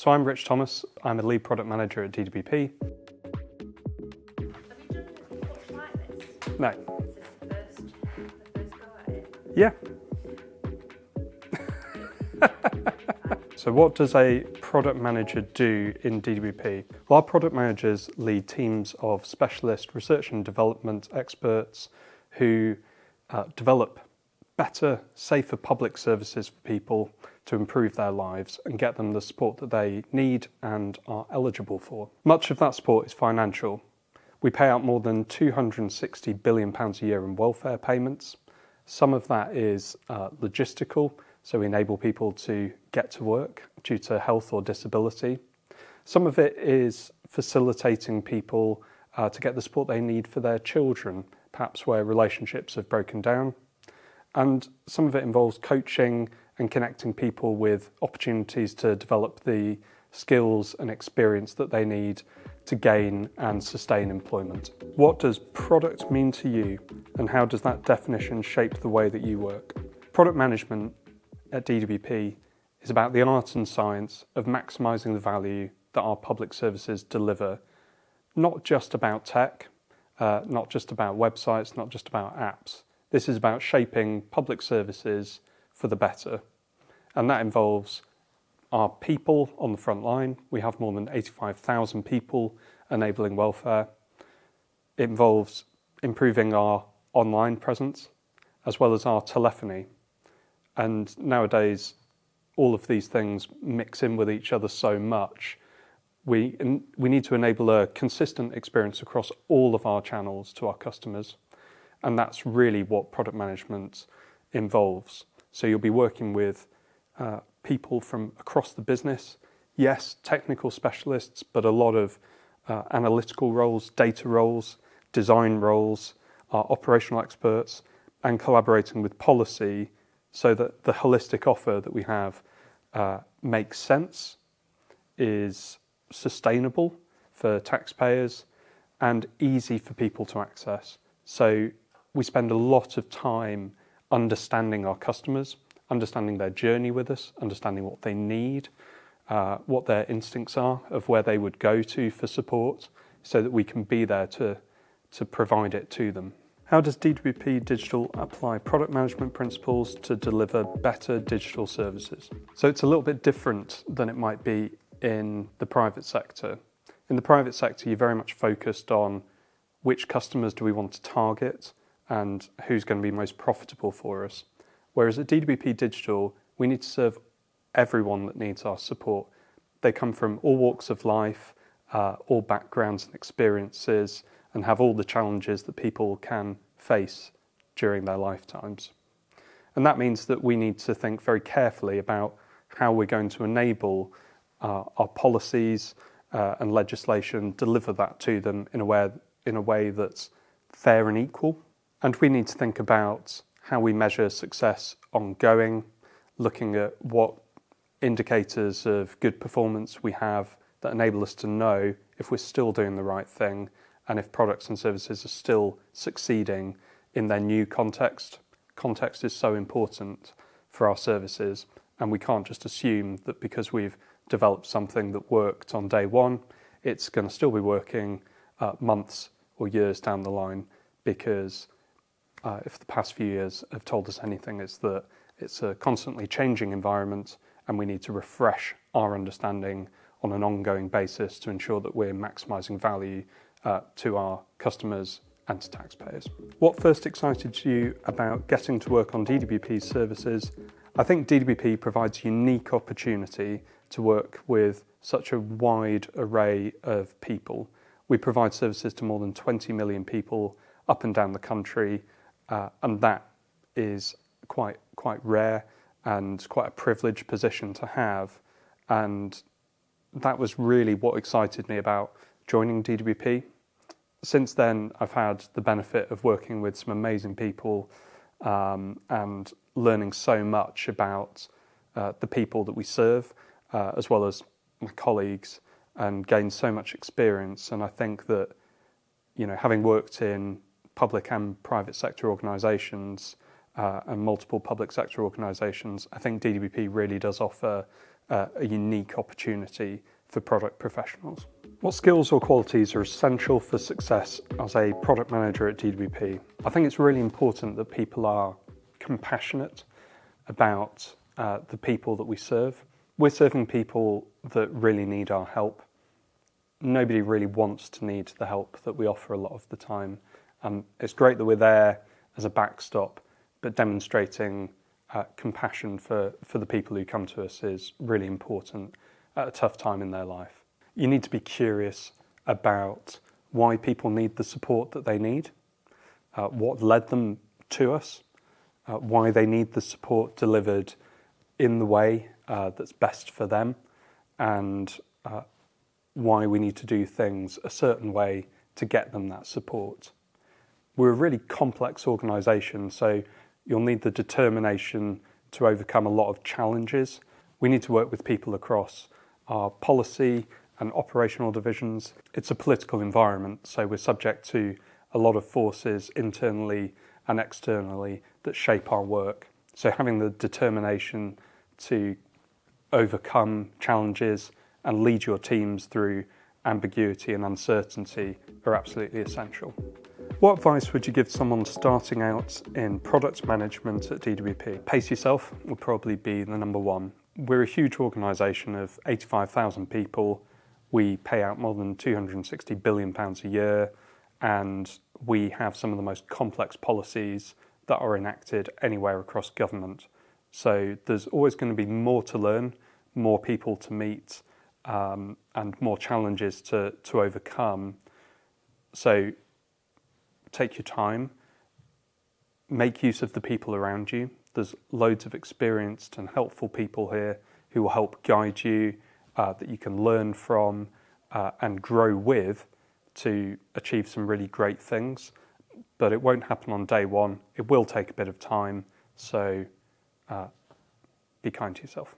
So I'm Rich Thomas. I'm a lead product manager at DWP. Have you done much like this? No. Is this the first go at it? Yeah. So what does a product manager do in DWP? Well, our product managers lead teams of specialist research and development experts who develop better, safer public services for people to improve their lives and get them the support that they need and are eligible for. Much of that support is financial. We pay out more than £260 billion a year in welfare payments. Some of that is logistical, so we enable people to get to work due to health or disability. Some of it is facilitating people to get the support they need for their children, perhaps where relationships have broken down. And some of it involves coaching and connecting people with opportunities to develop the skills and experience that they need to gain and sustain employment. What does product mean to you, and how does that definition shape the way that you work? Product management at DWP is about the art and science of maximising the value that our public services deliver, not just about tech, not just about websites, not just about apps. This is about shaping public services for the better. And that involves our people on the front line. We have more than 85,000 people enabling welfare. It involves improving our online presence, as well as our telephony. And nowadays, all of these things mix in with each other so much. We need to enable a consistent experience across all of our channels to our customers. And that's really what product management involves. So you'll be working with people from across the business. Yes, technical specialists, but a lot of analytical roles, data roles, design roles, operational experts, and collaborating with policy so that the holistic offer that we have makes sense, is sustainable for taxpayers, and easy for people to access. So we spend a lot of time understanding our customers, understanding their journey with us, understanding what they need, what their instincts are of where they would go to for support, so that we can be there to provide it to them. How does DWP Digital apply product management principles to deliver better digital services? So it's a little bit different than it might be in the private sector. In the private sector, you're very much focused on which customers do we want to target and who's going to be most profitable for us. Whereas at DWP Digital, we need to serve everyone that needs our support. They come from all walks of life, all backgrounds and experiences, and have all the challenges that people can face during their lifetimes. And that means that we need to think very carefully about how we're going to enable our policies and legislation, deliver that to them in a way that's fair and equal. And we need to think about how we measure success ongoing, looking at what indicators of good performance we have that enable us to know if we're still doing the right thing and if products and services are still succeeding in their new context. Context is so important for our services, and we can't just assume that because we've developed something that worked on day one, it's going to still be working months or years down the line, because if the past few years have told us anything, it's that it's a constantly changing environment and we need to refresh our understanding on an ongoing basis to ensure that we're maximising value to our customers and to taxpayers. What first excited you about getting to work on DWP's services? I think DWP provides a unique opportunity to work with such a wide array of people. We provide services to more than 20 million people up and down the country, and that is quite rare and quite a privileged position to have. And that was really what excited me about joining DWP. Since then, I've had the benefit of working with some amazing people and learning so much about the people that we serve, as well as my colleagues, and gained so much experience. And I think that, having worked in public and private sector organisations and multiple public sector organisations, I think DWP really does offer a unique opportunity for product professionals. What skills or qualities are essential for success as a product manager at DWP? I think it's really important that people are compassionate about the people that we serve. We're serving people that really need our help. Nobody really wants to need the help that we offer a lot of the time. It's great that we're there as a backstop, but demonstrating compassion for the people who come to us is really important at a tough time in their life. You need to be curious about why people need the support that they need, what led them to us, why they need the support delivered in the way that's best for them, and why we need to do things a certain way to get them that support. We're a really complex organisation, so you'll need the determination to overcome a lot of challenges. We need to work with people across our policy and operational divisions. It's a political environment, so we're subject to a lot of forces internally and externally that shape our work. So having the determination to overcome challenges and lead your teams through ambiguity and uncertainty are absolutely essential. What advice would you give someone starting out in product management at DWP? Pace yourself would probably be the number one. We're a huge organisation of 85,000 people. We pay out more than £260 billion a year, and we have some of the most complex policies that are enacted anywhere across government. So there's always going to be more to learn, more people to meet, and more challenges to overcome. So take your time, make use of the people around you. There's loads of experienced and helpful people here who will help guide you, that you can learn from and grow with to achieve some really great things. But it won't happen on day one. It will take a bit of time, so be kind to yourself.